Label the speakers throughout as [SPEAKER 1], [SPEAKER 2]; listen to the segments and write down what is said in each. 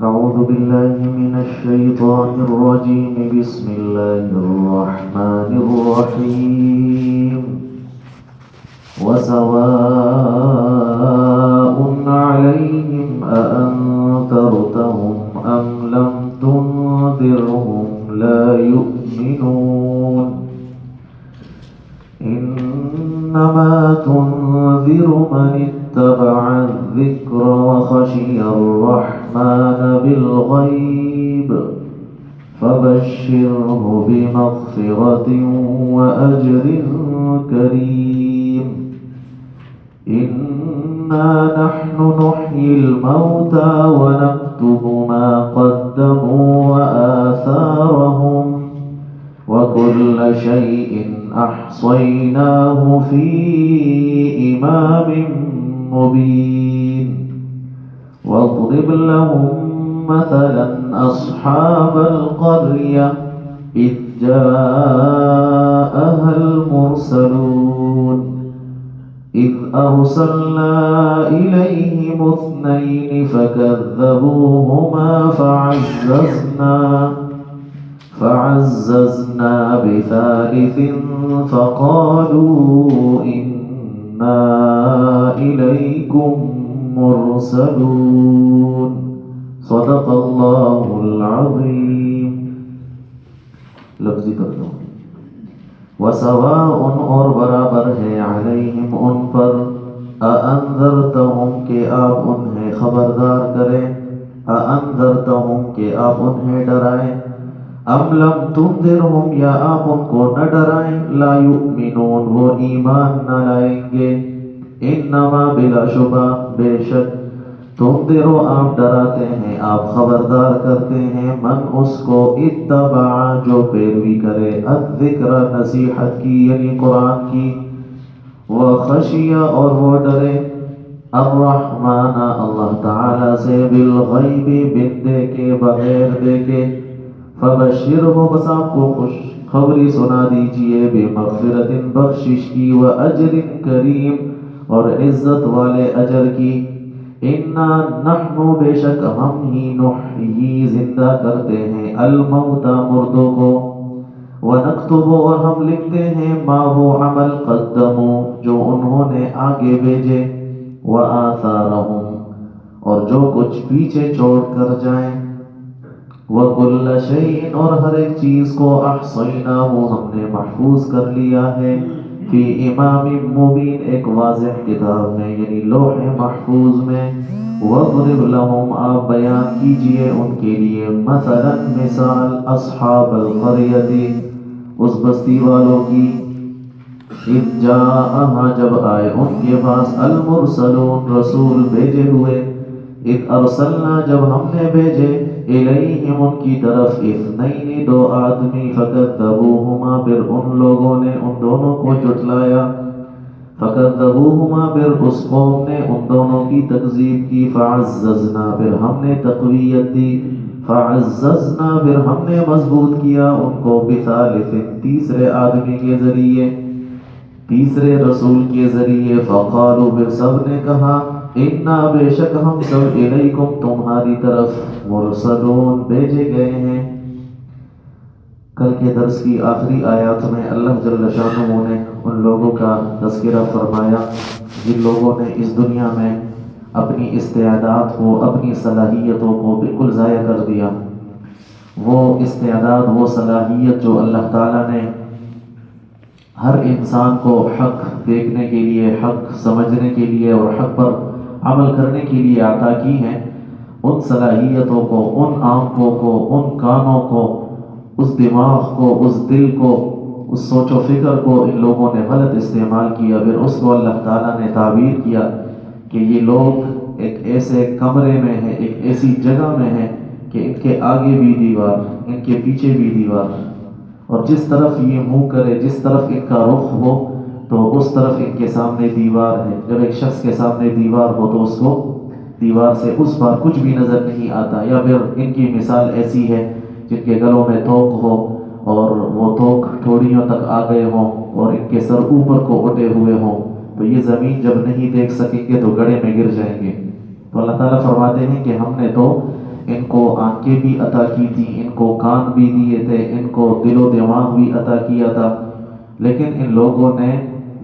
[SPEAKER 1] أعوذ بالله من الشيطان الرجيم. بسم الله الرحمن الرحيم. وسواء عليهم أأنذرتهم أم لم تنذرهم لا يؤمنون. إنما تنذر من اتبع الذكر وخشي الرحمن بالغيب فبشره بمغفرة وأجر كريم. إنا نحن نحيي الموتى ونكتب ما قدموا وآثارهم وكل شيء أحصيناه في إمام مبين. واضرب لهم مثلا أصحاب القرية إذ جاءها المرسلون إذ أرسلنا إليهم اثنين فكذبوهما فعززنا بثالث فقالوا إنا إليكم مرسلون. صدق اللہ العظیم. لفظی ترجمہ. وسواء اور برابر ہے علیہم ان پر اانذرتہم کہ آپ انہیں خبردار کریں اانذرتہم کہ آپ انہیں ڈرائیں ام لم تنذرہم یا آپ ان کو نہ ڈرائیں لا یؤمنون وہ ایمان نہ لائیں گے. انما بلا شبہ بے شک تنذرو آپ ڈراتے ہیں آپ خبردار کرتے ہیں من اس کو اتبع جو پیروی کرے الذکر نصیحت کی یعنی قرآن کی وخشیہ اور وہ ڈرے الرحمن اللہ تعالی سے بالغیب بن دیکھے بغیر دیکھے فبشرہ بس آپ کو خوشخبری سنا دیجئے بمغفرت بخشش کی واجر کریم اور عزت والے اجر کی. انا نحن بے شک ہم ہی نحیی زندہ کرتے ہیں الموتى مردوں کو ونکتب اور ہم لکھتے ہیں ما وہ عمل قدموا جو انہوں نے آگے بھیجے وآثارہم اور جو کچھ پیچھے چھوڑ کر جائیں وَكُلَّ شَيْءٍ اور ہر ایک چیز کو احصیناہ ہم نے محفوظ کر لیا ہے فی امام مبین ایک واضح کتاب میں یعنی لوح محفوظ میں. وَاضْرِبْ لَهُمْ آپ بیان کیجئے ان کے لیے مثلا مثال اصحاب القریۃ اس بستی والوں کی اذ جاءہا جب آئے ان کے پاس المرسلون رسول بھیجے ہوئے اذ ارسلنا جب ہم نے بھیجے الیہم ان کی طرف اثنین دو آدمی فکذبوہما پھر ان لوگوں نے ان دونوں کو جھٹلایا فکذبوہما پھر اس قوم نے ان دونوں کی تکذیب کی فعززنا پھر ہم نے تقویت دی فعززنا پھر ہم نے مضبوط کیا ان کو بثالث تیسرے آدمی کے ذریعے تیسرے رسول کے ذریعے فقالوا پھر سب نے کہا انا بے شک ہم سب الیکم تمہاری طرف مرسلون بھیجے گئے ہیں. کل کے درس کی آخری آیات میں اللہ جل شانہ نے ان لوگوں کا تذکرہ فرمایا جن لوگوں نے اس دنیا میں اپنی استعداد کو اپنی صلاحیتوں کو بالکل ضائع کر دیا. وہ استعداد وہ صلاحیت جو اللہ تعالیٰ نے ہر انسان کو حق دیکھنے کے لیے حق سمجھنے کے لیے اور حق پر عمل کرنے کے لیے عطا کی ہیں ان صلاحیتوں کو ان آنکھوں کو ان کانوں کو اس دماغ کو اس دل کو اس سوچ و فکر کو ان لوگوں نے غلط استعمال کیا. پھر اس کو اللہ تعالیٰ نے تعبیر کیا کہ یہ لوگ ایک ایسے کمرے میں ہیں ایک ایسی جگہ میں ہیں کہ ان کے آگے بھی دیوار ان کے پیچھے بھی دیوار اور جس طرف یہ منہ کرے جس طرف ان کا رخ ہو تو اس طرف ان کے سامنے دیوار ہے. جب ایک شخص کے سامنے دیوار ہو تو اس کو دیوار سے اس بار کچھ بھی نظر نہیں آتا. یا پھر ان کی مثال ایسی ہے جن کے گلوں میں توق ہو اور وہ توق ٹھوڑیوں تک آ گئے ہوں اور ان کے سر اوپر کو اٹھے ہوئے ہوں تو یہ زمین جب نہیں دیکھ سکیں گے تو گڑھے میں گر جائیں گے. تو اللہ تعالیٰ فرماتے ہیں کہ ہم نے تو ان کو آنکھیں بھی عطا کی تھی، ان کو کان بھی دیے تھے، ان کو دل و دماغ بھی عطا کیا تھا، لیکن ان لوگوں نے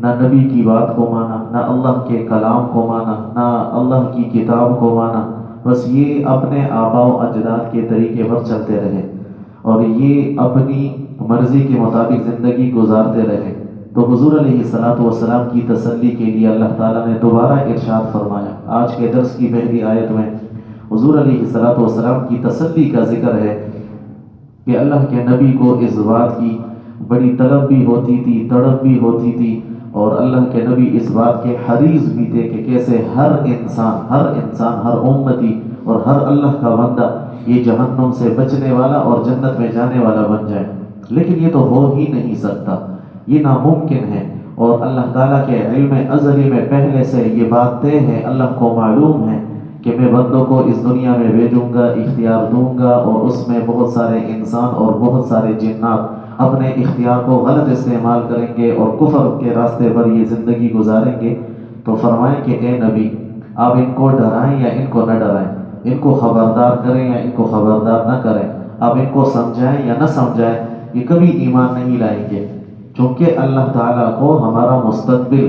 [SPEAKER 1] نہ نبی کی بات کو مانا، نہ اللہ کے کلام کو مانا، نہ اللہ کی کتاب کو مانا، بس یہ اپنے آباء و اجداد کے طریقے پر چلتے رہے اور یہ اپنی مرضی کے مطابق زندگی گزارتے رہے۔ تو حضور علیہ الصلوۃ والسلام کی تسلی کے لیے اللہ تعالیٰ نے دوبارہ ارشاد فرمایا۔ آج کے درس کی پہلی آیت میں حضور علیہ الصلوۃ والسلام کی تسلی کا ذکر ہے کہ اللہ کے نبی کو اس بات کی بڑی طلب بھی ہوتی تھی، تڑپ بھی ہوتی تھی، اور اللہ کے نبی اس بات کے حریص بھی تھے کہ کیسے ہر انسان، ہر امتی اور ہر اللہ کا بندہ یہ جہنم سے بچنے والا اور جنت میں جانے والا بن جائے، لیکن یہ تو ہو ہی نہیں سکتا، یہ ناممکن ہے، اور اللہ تعالیٰ کے علم ازلی میں پہلے سے یہ بات طے ہے، اللہ کو معلوم ہے کہ میں بندوں کو اس دنیا میں بھیجوں گا، اختیار دوں گا، اور اس میں بہت سارے انسان اور بہت سارے جنات اپنے اختیار کو غلط استعمال کریں گے اور کفر کے راستے پر یہ زندگی گزاریں گے۔ تو فرمائیں کہ اے نبی، آپ ان کو ڈرائیں یا ان کو نہ ڈرائیں، ان کو خبردار کریں یا ان کو خبردار نہ کریں، آپ ان کو سمجھائیں یا نہ سمجھائیں، یہ کبھی ایمان نہیں لائیں گے، چونکہ اللہ تعالیٰ کو ہمارا مستقبل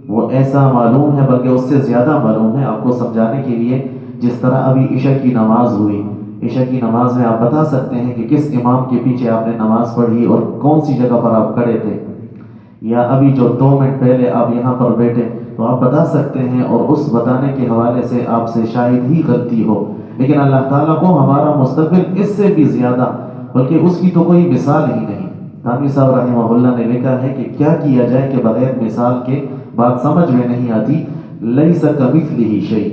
[SPEAKER 1] وہ ایسا معلوم ہے، بلکہ اس سے زیادہ معلوم ہے۔ آپ کو سمجھانے کے لیے، جس طرح ابھی عشاء کی نماز ہوئی، عشاء کی نماز میں آپ بتا سکتے ہیں کہ کس امام کے پیچھے آپ نے نماز پڑھی اور کون سی جگہ پر آپ کھڑے تھے، یا ابھی جو 2 منٹ پہلے آپ یہاں پر بیٹھے تو آپ بتا سکتے ہیں، اور اس بتانے کے حوالے سے آپ سے شاید ہی غلطی ہو، لیکن اللہ تعالیٰ کو ہمارا مستقبل اس سے بھی زیادہ، بلکہ اس کی تو کوئی مثال ہی نہیں۔ تھانوی صاحب رحمہ اللہ نے لکھا ہے کہ کیا کیا جائے کہ بغیر مثال کے بات سمجھ میں نہیں آتی، لیس کمثلہ شیء،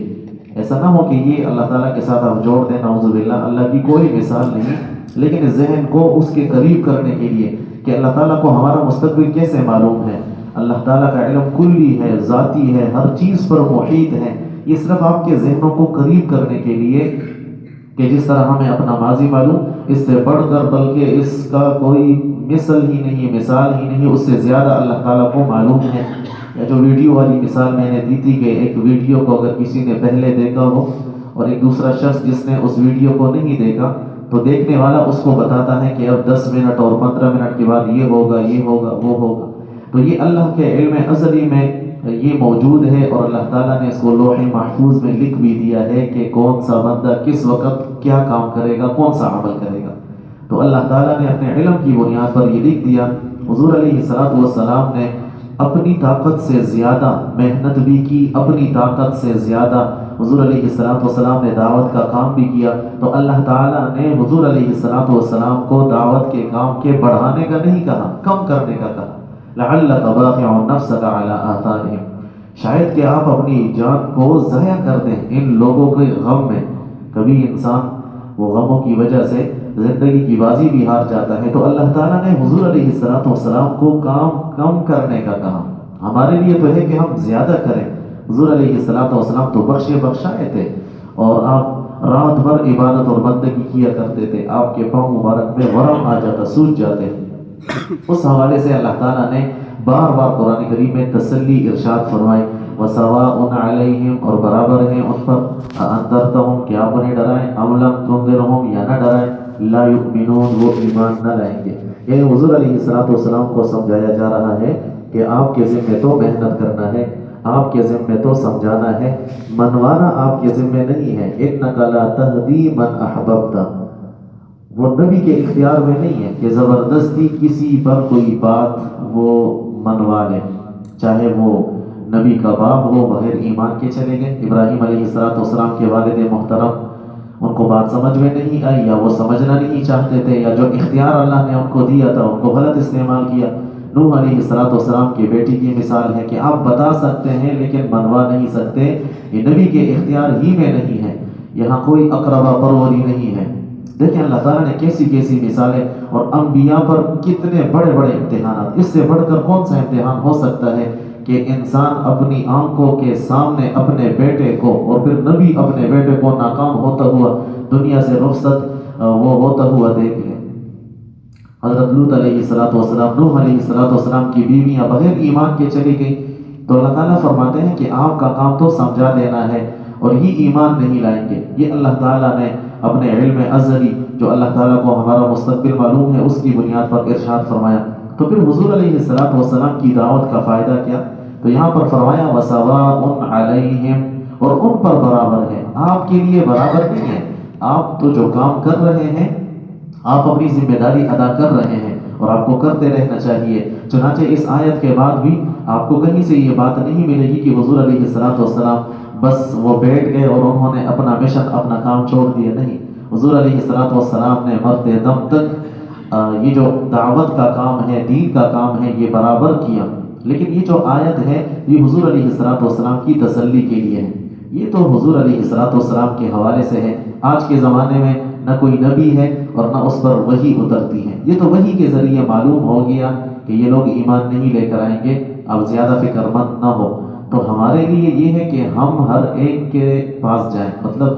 [SPEAKER 1] ایسا نہ ہو کہ یہ اللہ تعالیٰ کے ساتھ آپ جوڑ دیں، نعوذ باللہ، اللہ کی کوئی مثال نہیں، لیکن ذہن کو اس کے قریب کرنے کے لیے کہ اللہ تعالیٰ کو ہمارا مستقبل کیسے معلوم ہے، اللہ تعالیٰ کا علم کلی ہے، ذاتی ہے، ہر چیز پر محیط ہے، یہ صرف آپ کے ذہنوں کو قریب کرنے کے لیے کہ جس طرح ہمیں اپنا ماضی معلوم، اس سے بڑھ کر بلکہ اس کا کوئی مثل ہی نہیں، مثال ہی نہیں، اس سے زیادہ اللہ تعالیٰ کو معلوم ہے۔ یا جو ویڈیو والی مثال میں نے دی تھی کہ ایک ویڈیو کو اگر کسی نے پہلے دیکھا ہو اور ایک دوسرا شخص جس نے اس ویڈیو کو نہیں دیکھا، تو دیکھنے والا اس کو بتاتا ہے کہ اب 10 منٹ اور 15 منٹ کے بعد یہ ہوگا، یہ ہوگا، وہ ہوگا، تو یہ اللہ کے علم ازلی میں یہ موجود ہے، اور اللہ تعالیٰ نے اس کو لوح محفوظ میں لکھ بھی دیا ہے کہ کون سا بندہ کس وقت کیا کام کرے گا، کون سا عمل کرے گا۔ تو اللہ تعالیٰ نے اپنے علم کی بنیاد پر یہ لکھ دیا۔ حضور علیہ الصلوۃ والسلام نے اپنی طاقت سے زیادہ محنت بھی کی، اپنی طاقت سے زیادہ حضور علیہ الصلوۃ والسلام نے دعوت کا کام بھی کیا، تو اللہ تعالیٰ نے حضور علیہ الصلوۃ والسلام کو دعوت کے کام کے بڑھانے کا نہیں کہا، کم کرنے کا کہا۔ لعلک باخع نفسک علی آثارہم، شاید کہ آپ اپنی جان کو ضائع کر دیں ان لوگوں کے غم میں۔ کبھی انسان وہ غموں کی وجہ سے زندگی کی بازی بھی ہار جاتا ہے، تو اللہ تعالیٰ نے حضور علیہ الصلوۃ والسلام کو کام کم کرنے کا کہا۔ ہمارے لیے تو ہے کہ ہم زیادہ کریں، حضور علیہ الصلوۃ والسلام تو بخشے بخشائے تھے، اور آپ رات بھر عبادت اور بندگی کیا کرتے تھے، آپ کے پاؤں مبارک میں ورم آ جاتا، سوج جاتے۔ اس حوالے سے اللہ تعالیٰ نے بار بار قرآن کریم میں تسلی ارشاد فرمائی، وَسَوَاءٌ عَلَيْهِمْ، اور برابر ہے ان پر، أَأَنذَرْتَهُمْ، کیا آپ انہیں ڈرائیں، أَمْ لَمْ تُنذِرْهُمْ، یا نہ ڈرائیں، لَا يُؤْمِنُونَ، وہ ایمان نہ لائیں گے۔ یعنی حضور علیہ الصلوۃ والسلام کو سمجھایا جا رہا ہے کہ آپ کے ذمہ تو محنت کرنا ہے، آپ کے ذمہ تو سمجھانا ہے، منوانا آپ کے ذمہ نہیں ہے۔ إِنَّكَ لَا تَهْدِي مَنْ أَحْبَبْتَ، وہ نبی کے اختیار میں نہیں ہے کہ زبردستی کسی پر کوئی بات وہ منوا لے، چاہے وہ نبی کا باپ ہو، بغیر ایمان کے چلے گئے۔ ابراہیم علیہ السلام کے والد محترم، ان کو بات سمجھ میں نہیں آئی، یا وہ سمجھنا نہیں چاہتے تھے، یا جو اختیار اللہ نے ان کو دیا تھا ان کو غلط استعمال کیا۔ نوح علیہ السلام کی بیٹی کی مثال ہے کہ آپ بتا سکتے ہیں لیکن منوا نہیں سکتے، یہ نبی کے اختیار ہی میں نہیں ہے، یہاں کوئی اقربا پروری نہیں ہے۔ دیکھیں اللہ تعالیٰ نے کیسی کیسی مثالیں، اور انبیاء پر کتنے بڑے بڑے امتحانات، اس سے بڑھ کر کون سا امتحان ہو سکتا ہے کہ انسان اپنی آنکھوں کے سامنے اپنے بیٹے کو، اور پھر نبی اپنے بیٹے کو ناکام ہوتا ہوا دنیا سے رخصت وہ ہوتا ہوا دیکھ لے۔ حضرت لوط علیہ السلام، نوح علیہ السلام کی بیویاں بغیر ایمان کے چلی گئی، تو اللہ تعالیٰ فرماتے ہیں کہ آپ کا کام تو سمجھا دینا ہے، اور یہ ایمان نہیں لائیں گے۔ یہ اللہ تعالیٰ نے اپنے علم ازلی جو اللہ تعالیٰ کو ہمارا مستقبل معلوم ہے اس کی بنیاد پر ارشاد فرمایا۔ تو پھر حضور علیہ السلام کی دعوت کا فائدہ کیا؟ تو یہاں پر فرمایا وَسَوَاءٌ عَلَيْهِمْ، اور ان پر برابر ہے، آپ کے لیے برابر نہیں ہے۔ آپ تو جو کام کر رہے ہیں، آپ اپنی ذمہ داری ادا کر رہے ہیں اور آپ کو کرتے رہنا چاہیے۔ چنانچہ اس آیت کے بعد بھی آپ کو کہیں سے یہ بات نہیں ملے گی کہ حضور علیہ السلام بس وہ بیٹھ گئے اور انہوں نے اپنا مشن اپنا کام چھوڑ دیا، نہیں۔ حضور علیہ السلام نے مرتے دم تک یہ جو دعوت کا کام ہے، دین کا کام ہے، یہ برابر کیا۔ لیکن یہ جو آیت ہے یہ حضور علیہ السلام کی تسلی کے لیے ہے۔ یہ تو حضور علیہ السلام کے حوالے سے ہے۔ آج کے زمانے میں نہ کوئی نبی ہے اور نہ اس پر وحی اترتی ہے۔ یہ تو وحی کے ذریعے معلوم ہو گیا کہ یہ لوگ ایمان نہیں لے کر آئیں گے، اب زیادہ فکر مند نہ ہو۔ تو ہمارے لیے یہ ہے کہ ہم ہر ایک کے پاس جائیں، مطلب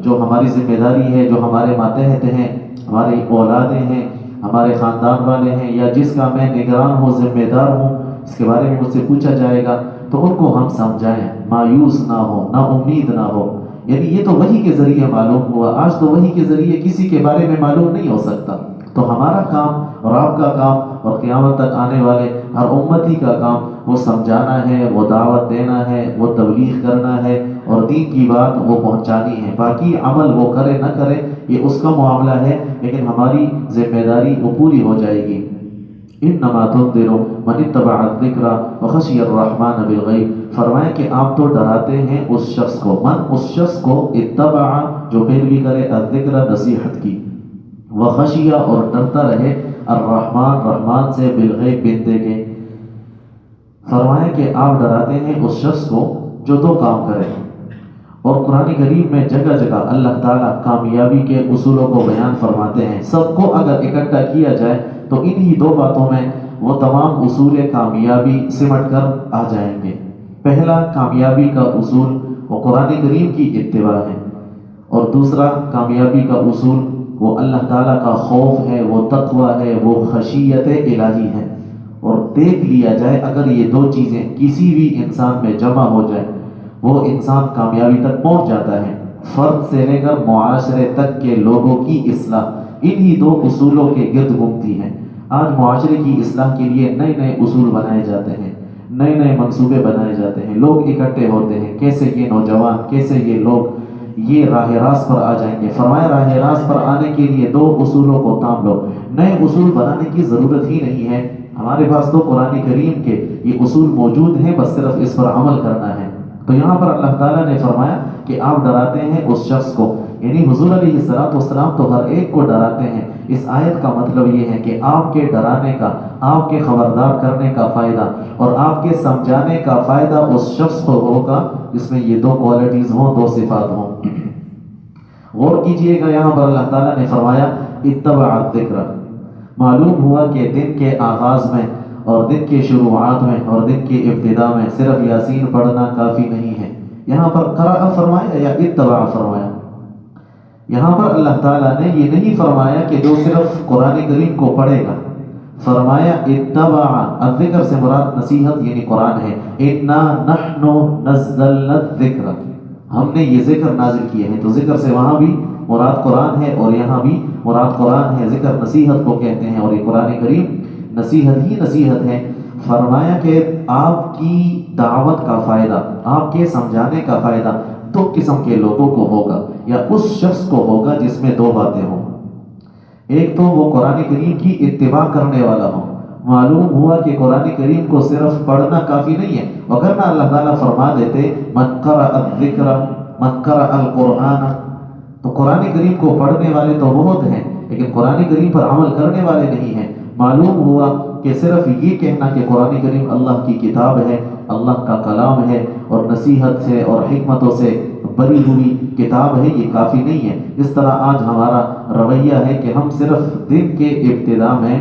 [SPEAKER 1] جو ہماری ذمہ داری ہے، جو ہمارے ماتحت ہیں، ہماری اولادیں ہیں، ہمارے خاندان والے ہیں، یا جس کا میں نگران ہوں، ذمہ دار ہوں، اس کے بارے میں مجھ سے پوچھا جائے گا تو ان کو ہم سمجھائیں، مایوس نہ ہو، نا امید نہ ہو۔ یعنی یہ تو وحی کے ذریعے معلوم ہوا، آج تو وحی کے ذریعے کسی کے بارے میں معلوم نہیں ہو سکتا۔ تو ہمارا کام اور آپ کا کام اور قیامت تک آنے والے ہر امتی کا کام وہ سمجھانا ہے، وہ دعوت دینا ہے، وہ تبلیغ کرنا ہے اور دین کی بات وہ پہنچانی ہے۔ باقی عمل وہ کرے نہ کرے یہ اس کا معاملہ ہے، لیکن ہماری ذمہ داری وہ پوری ہو جائے گی۔ انما تنذر من اتبع الذکر وخشی الرحمن بالغیب، فرمایا کہ آپ تو ڈراتے ہیں اس شخص کو، اس شخص کو اتبع جو پیروی کرے الذکر نصیحت کی، وخشی اور ڈرتا رہے الرحمن رحمان سے بالغیب بندے کے۔ فرمایا کہ آپ ڈراتے ہیں اس شخص کو جو دو کام کرے۔ اور قرآن کریم میں جگہ جگہ اللہ تعالیٰ کامیابی کے اصولوں کو بیان فرماتے ہیں۔ سب کو اگر اکٹھا کیا جائے تو انہی دو باتوں میں وہ تمام اصول کامیابی سمٹ کر آ جائیں گے۔ پہلا کامیابی کا اصول وہ قرآن کریم کی اتباع ہے، اور دوسرا کامیابی کا اصول وہ اللہ تعالیٰ کا خوف ہے، وہ تقوی ہے، وہ خشیت الہی ہے۔ اور دیکھ لیا جائے اگر یہ دو چیزیں کسی بھی انسان میں جمع ہو جائے وہ انسان کامیابی تک پہنچ جاتا ہے۔ فرد سے لے کر معاشرے تک کے لوگوں کی اصلاح انہی دو اصولوں کے گرد گھومتی ہے۔ آج معاشرے کی اصلاح کے لیے نئے نئے اصول بنائے جاتے ہیں، نئے نئے منصوبے بنائے جاتے ہیں، لوگ اکٹھے ہوتے ہیں، کیسے یہ نوجوان، کیسے یہ لوگ یہ راہ راست پر آ جائیں گے۔ فرمایا راہ راست پر آنے کے لیے دو اصولوں کو تام لو۔ نئے اصول بنانے کی ضرورت ہی نہیں ہے، ہمارے پاس تو قرآن کریم کے یہ اصول موجود ہیں، بس صرف اس پر عمل کرنا ہے۔ تو یہاں پر اللہ تعالیٰ نے فرمایا کہ آپ ڈراتے ہیں اس شخص کو، یعنی حضور علیہ السلام تو ہر ایک کو ڈراتے ہیں۔ اس آیت کا مطلب یہ ہے کہ آپ کے ڈرانے کا، آپ کے خبردار کرنے کا فائدہ اور آپ کے سمجھانے کا فائدہ اس شخص کو ہوگا جس میں یہ دو کوالٹیز ہوں، دو صفات ہوں۔ غور کیجئے گا یہاں پر اللہ تعالیٰ نے فرمایا اتبع الذکر، معلوم ہوا کہ دن کے آغاز میں اور دن کے شروعات میں اور دن کی ابتدا میں صرف یاسین پڑھنا کافی نہیں ہے۔ یہاں پر قرأ فرمایا یا اتبع فرمایا؟ یہاں پر اللہ تعالیٰ نے یہ نہیں فرمایا کہ جو صرف قرآن کریم کو پڑھے گا، فرمایا اتبع، الذکر سے مراد نصیحت یعنی قرآن ہے۔ انا نحن نزلنا الذکر، ہم نے یہ ذکر نازل کیے ہیں، تو ذکر سے وہاں بھی مراد قرآن ہے اور یہاں بھی مراد قرآن ہے۔ ذکر نصیحت کو کہتے ہیں اور یہ قرآن کریم نصیحت ہی نصیحت ہے۔ فرمایا کہ آپ کی دعوت کا فائدہ، آپ کے سمجھانے کا فائدہ دو قسم کے لوگوں کو ہوگا، یا اس شخص کو ہوگا جس میں دو باتیں ہوں۔ ایک تو وہ قرآن کریم کی اتباع کرنے والا ہو۔ معلوم ہوا کہ قرآن کریم کو صرف پڑھنا کافی نہیں ہے، وگرنہ اللہ تعالیٰ فرما دیتے من قرأ الذکر من قرأ القرآن، تو قرآن کریم کو پڑھنے والے تو بہت ہیں لیکن قرآن کریم پر عمل کرنے والے نہیں ہیں۔ معلوم ہوا کہ صرف یہ کہنا کہ قرآن کریم اللہ کی کتاب ہے، اللہ کا کلام ہے اور نصیحت سے اور حکمتوں سے بری ہوئی کتاب ہے، یہ کافی نہیں ہے۔ اس طرح آج ہمارا رویہ ہے کہ ہم صرف دن کے ابتدا میں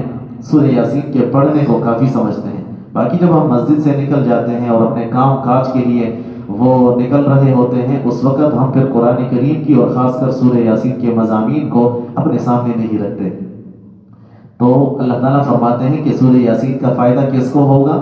[SPEAKER 1] سورہ یاسین کے پڑھنے کو کافی سمجھتے ہیں، باقی جب ہم مسجد سے نکل جاتے ہیں اور اپنے کام کاج کے لیے وہ نکل رہے ہوتے ہیں اس وقت ہم پھر قرآن کریم کی اور خاص کر سورہ یاسین کے مضامین کو اپنے سامنے نہیں رکھتے۔ تو اللہ تعالیٰ فرماتے ہیں کہ سورہ یاسین کا فائدہ کس کو ہوگا؟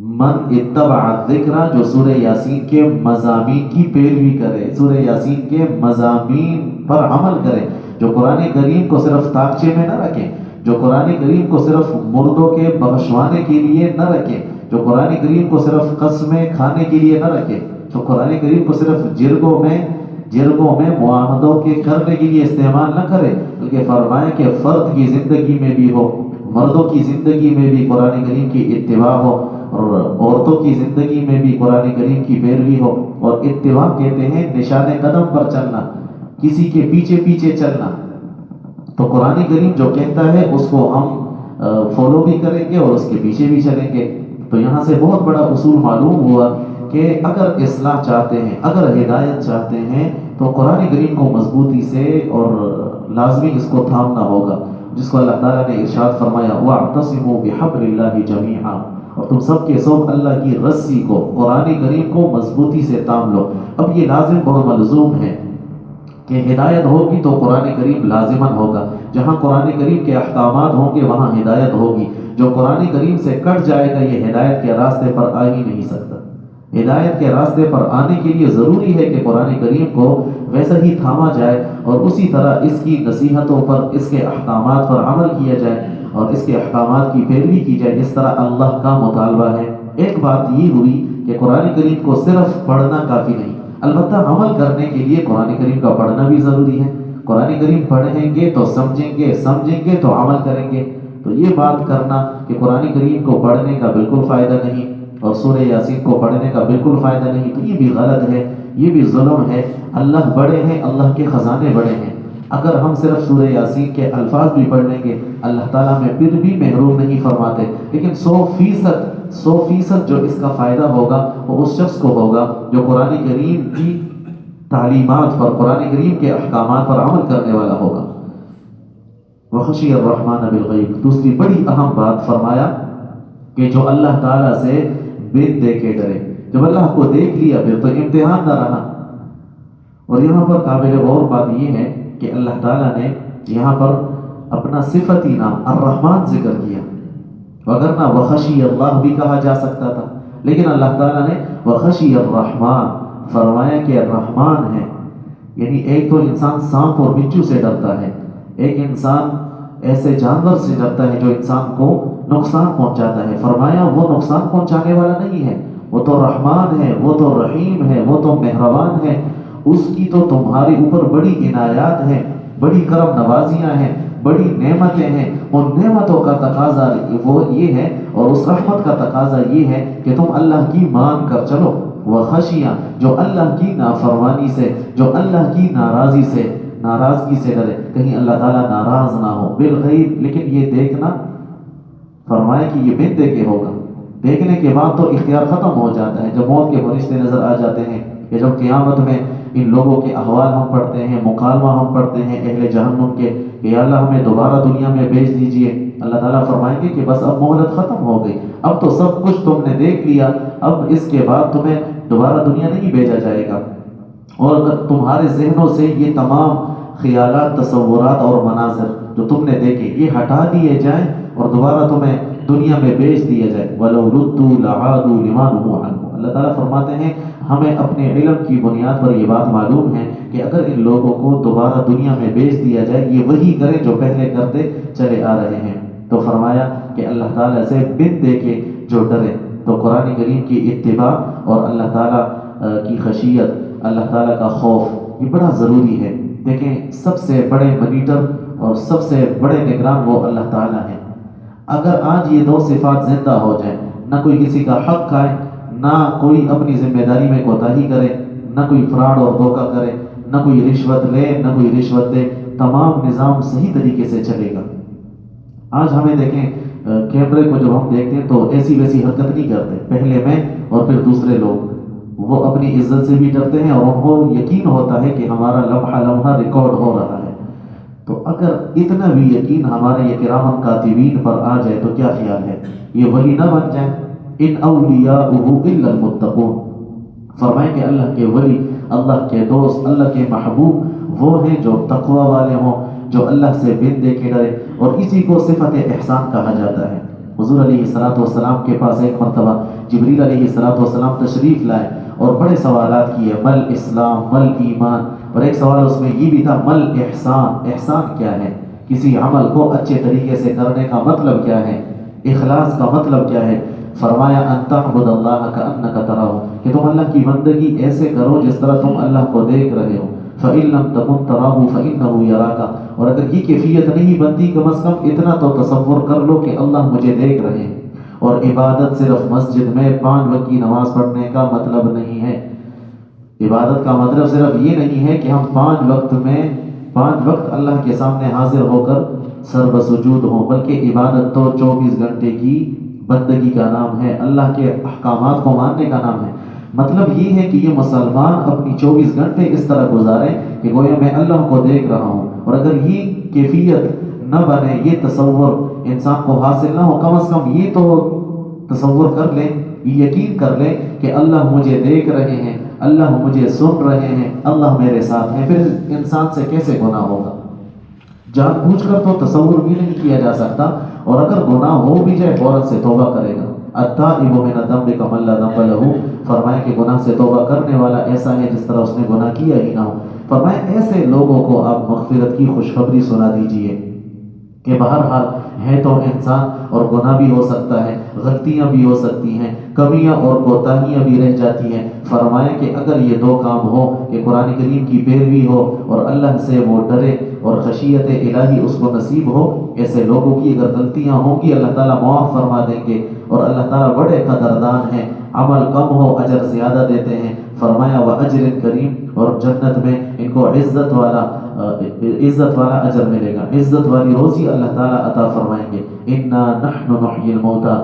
[SPEAKER 1] من اتبع الذکر، جو سورہ یاسین کے مضامین کی پیروی کرے، سورہ یاسین کے مضامین پر عمل کرے، جو قرآن کریم کو صرف تاکچے میں نہ رکھیں، جو قرآن کریم کو صرف مردوں کے بخشوانے کے لیے نہ رکھیں، جو قرآن کریم کو صرف قسمیں کھانے کے لیے نہ رکھیں، جو قرآن کریم کو صرف جرگوں میں معاہدوں کے کرنے کے لیے استعمال نہ کرے، بلکہ فرمایا کہ فرد کی زندگی میں بھی ہو، مردوں کی زندگی میں بھی قرآن کریم کی اتباع ہو، اور عورتوں کی زندگی میں بھی قرآن کریم کی پیروی ہو۔ اور اتباع کہتے ہیں نشان قدم پر چلنا، کسی کے پیچھے پیچھے چلنا۔ تو قرآن کریم جو کہتا ہے اس کو ہم فالو بھی کریں گے اور اس کے پیچھے بھی چلیں گے۔ تو یہاں سے بہت بڑا اصول معلوم ہوا کہ اگر اصلاح چاہتے ہیں، اگر ہدایت چاہتے ہیں، تو قرآن کریم کو مضبوطی سے اور لازمی اس کو تھامنا ہوگا، جس کو اللہ تعالیٰ نے ارشاد فرمایا وَاعْتَصِمُوا بِحَبْلِ اللَّهِ جَمِيعًا، اور تم سب کے سب اللہ کی رسی کو، قرآن کریم کو مضبوطی سے تام لو۔ اب یہ لازم اور ملزوم ہے کہ ہدایت ہوگی تو قرآن کریم لازماً ہوگا، جہاں قرآن کریم کے احکامات ہوں گے وہاں ہدایت ہوگی۔ جو قرآن کریم سے کٹ جائے گا یہ ہدایت کے راستے پر آ ہی نہیں سکتا۔ ہدایت کے راستے پر آنے کے لیے ضروری ہے کہ قرآن کریم کو ویسا ہی تھاما جائے اور اسی طرح اس کی نصیحتوں پر، اس کے احکامات پر عمل کیا جائے اور اس کے احکامات کی پیروی کی جائے جس طرح اللہ کا مطالبہ ہے۔ ایک بات یہ ہوئی کہ قرآن کریم کو صرف پڑھنا کافی نہیں، البتہ عمل کرنے کے لیے قرآن کریم کا پڑھنا بھی ضروری ہے۔ قرآن کریم پڑھیں گے تو سمجھیں گے تو عمل کریں گے۔ تو یہ بات کرنا کہ قرآن کریم کو پڑھنے کا بالکل فائدہ نہیں اور سورہ یاسین کو پڑھنے کا بالکل فائدہ نہیں، تو یہ بھی غلط ہے، یہ بھی ظلم ہے۔ اللہ بڑے ہیں، اللہ کے خزانے بڑے ہیں۔ اگر ہم صرف سورہ یاسین کے الفاظ بھی پڑھ لیں گے اللہ تعالیٰ میں پھر بھی محروم نہیں فرماتے، لیکن 100% جو اس کا فائدہ ہوگا وہ اس شخص کو ہوگا جو قرآن کریم کی تعلیمات پر، قرآن کریم کے احکامات پر عمل کرنے والا ہوگا۔ وَخَشِيَ الرَّحْمَنَ بِالْغَيْبِ، دوسری بڑی اہم بات فرمایا کہ جو اللہ تعالیٰ سے بن دے کے ڈرے۔ جب اللہ کو دیکھ لیا پھر تو امتحان نہ رہا۔ اور یہاں پر قابل غور بات یہ ہے کہ اللہ تعالیٰ نے یہاں پر اپنا صفتی نام الرحمن ذکر کیا، وگرنہ وخشی اللہ بھی کہا جا سکتا تھا، لیکن اللہ تعالیٰ نے وخشی الرحمن فرمایا کہ الرحمن ہے۔ یعنی ایک تو انسان سانپ اور بچھو سے ڈرتا ہے، ایک انسان ایسے جانور سے ڈرتا ہے جو انسان کو نقصان پہنچاتا ہے، فرمایا وہ نقصان پہنچانے والا نہیں ہے، وہ تو رحمان ہے، وہ تو رحیم ہے، وہ تو مہربان ہے، اس کی تو تمہارے اوپر بڑی عنایات ہیں، بڑی کرم نوازیاں ہیں، بڑی نعمتیں ہیں۔ ان نعمتوں کا تقاضا وہ یہ ہے اور اس رحمت کا تقاضا یہ ہے کہ تم اللہ کی مان کر چلو۔ وخشیاں، جو اللہ کی نافرمانی سے، جو اللہ کی ناراضگی سے ڈرے، کہیں اللہ تعالیٰ ناراض نہ ہو بالغیب۔ لیکن یہ دیکھنا فرمایا کہ یہ بن دیکھے ہوگا، دیکھنے کے بعد تو اختیار ختم ہو جاتا ہے۔ جب موت کے فرشتے نظر آ جاتے ہیں کہ جب قیامت میں ان لوگوں کے احوال ہم پڑھتے ہیں، مکالمہ ہم پڑھتے ہیں اہل جہنم کے کہ یا اللہ ہمیں دوبارہ دنیا میں بھیج دیجئے، اللہ تعالیٰ فرمائیں گے کہ بس اب مہلت ختم ہو گئی، اب تو سب کچھ تم نے دیکھ لیا، اب اس کے بعد تمہیں دوبارہ دنیا نہیں بھیجا جائے گا، اور اگر تمہارے ذہنوں سے یہ تمام خیالات، تصورات اور مناظر جو تم نے دیکھے یہ ہٹا دیے جائیں اور دوبارہ تمہیں دنیا میں بھیج دیا جائے۔ وَلَوْ رُدُّوا لَعَادُوا لِمَا نُهُوا عَنْهُ، اللہ تعالیٰ فرماتے ہیں ہمیں اپنے علم کی بنیاد پر یہ بات معلوم ہے کہ اگر ان لوگوں کو دوبارہ دنیا میں بھیج دیا جائے یہ وہی کریں جو پہلے کرتے چلے آ رہے ہیں۔ تو فرمایا کہ اللہ تعالیٰ سے بن دے کے جو ڈرے، تو قرآن کریم کی اتباع اور اللہ تعالیٰ کی خشیت، اللہ تعالیٰ کا خوف یہ بڑا ضروری ہے۔ دیکھیں سب سے بڑے مانیٹر اور سب سے بڑے نگران وہ اللہ تعالیٰ ہیں۔ اگر آج یہ دو صفات زندہ ہو جائیں، نہ کوئی کسی کا حق کھائے، نہ کوئی اپنی ذمہ داری میں کوتاہی کرے، نہ کوئی فراڈ اور دھوکہ کرے، نہ کوئی رشوت لے، نہ کوئی رشوت دے، تمام نظام صحیح طریقے سے چلے گا۔ آج ہمیں دیکھیں کیمرے کو جب ہم دیکھتے ہیں تو ایسی ویسی حرکت نہیں کرتے، پہلے میں اور پھر دوسرے لوگ، وہ اپنی عزت سے بھی ڈرتے ہیں اور ان کو یقین ہوتا ہے کہ ہمارا لمحہ لمحہ ریکارڈ ہو رہا ہے۔ تو اگر اتنا بھی یقین ہمارے یہ کرام کاتبین پر آ جائے تو کیا خیال ہے یہ ولی نہ بن جائیں؟ ان اولیاؤہ الا المتقون، فرمائیں کہ اللہ کے ولی، اللہ کے دوست، اللہ کے محبوب وہ ہیں جو تقوی والے ہوں، جو اللہ سے بن دے کے ڈرے، اور اسی کو صفت احسان کہا جاتا ہے۔ حضور علیہ الصلوۃ والسلام کے پاس ایک مرتبہ جبریل علیہ السلام تشریف لائے اور بڑے سوالات کیے، مل اسلام، مل ایمان، اور ایک سوال اس میں یہ بھی تھا، مل احسان، احسان کیا ہے؟ کسی عمل کو اچھے طریقے سے کرنے کا مطلب کیا ہے؟ اخلاص کا مطلب کیا ہے؟ فرمایا ان تعبد اللہ کأنک تراہ، کہ تم اللہ کی بندگی ایسے کرو جس طرح تم اللہ کو دیکھ رہے ہو، فإن لم تكن تراہ فإنه يراك، اور اگر یہ کیفیت نہیں بنتی کم از کم اتنا تو تصور کر لو کہ اللہ مجھے دیکھ رہے ہیں۔ اور عبادت صرف مسجد میں 5 وقت کی نماز پڑھنے کا مطلب نہیں ہے، عبادت کا مطلب صرف یہ نہیں ہے کہ ہم 5 وقت اللہ کے سامنے حاضر ہو کر سر بسجود ہوں، بلکہ عبادت تو 24 گھنٹے کی بندگی کا نام ہے، اللہ کے احکامات کو ماننے کا نام ہے۔ مطلب یہ ہے کہ یہ مسلمان اپنی 24 گھنٹے اس طرح گزارے کہ گویا میں اللہ کو دیکھ رہا ہوں، اور اگر یہ کیفیت نہ بنے، یہ تصور انسان کو حاصل نہ ہو، کم از کم یہ تو تصور کر لیں، یہ یقین کر لیں کہ اللہ مجھے دیکھ رہے ہیں، اللہ مجھے سن رہے ہیں، اللہ میرے ساتھ ہے، پھر انسان سے کیسے گناہ ہوگا؟ جان بوجھ کر تو تصور بھی نہیں کیا جا سکتا، اور اگر گناہ ہو بھی جائے فوراً سے توبہ کرے گا۔ التائب من الذنب کمن لا ذنب له، فرمایا کہ گناہ سے توبہ کرنے والا ایسا ہے جس طرح اس نے گناہ کیا ہی نہ ہو۔ فرمایا ایسے لوگوں کو آپ مغفرت کی خوشخبری سنا دیجئے کہ بہرحال ہے تو انسان، اور گناہ بھی ہو سکتا ہے، غلطیاں بھی ہو سکتی ہیں، کمیاں اور کوتاہیاں بھی رہ جاتی ہیں۔ فرمایا کہ اگر یہ 2 کام ہو کہ قرآن کریم کی پیروی ہو اور اللہ سے وہ ڈرے اور خشیت الہی اس کو نصیب ہو، ایسے لوگوں کی اگر غلطیاں ہوں گی اللہ تعالیٰ معاف فرما دیں گے، اور اللہ تعالیٰ بڑے قدردان ہیں، عمل کم ہو اجر زیادہ دیتے ہیں۔ فرمایا وَأَجْرٍ کریم، اور جنت میں ان کو عزت والا اجر ملے گا، عزت والی روزی اللہ تعالیٰ عطا فرمائیں گے۔ اِنَّا نَحْنُ نُحْيِي الْمَوْتَى،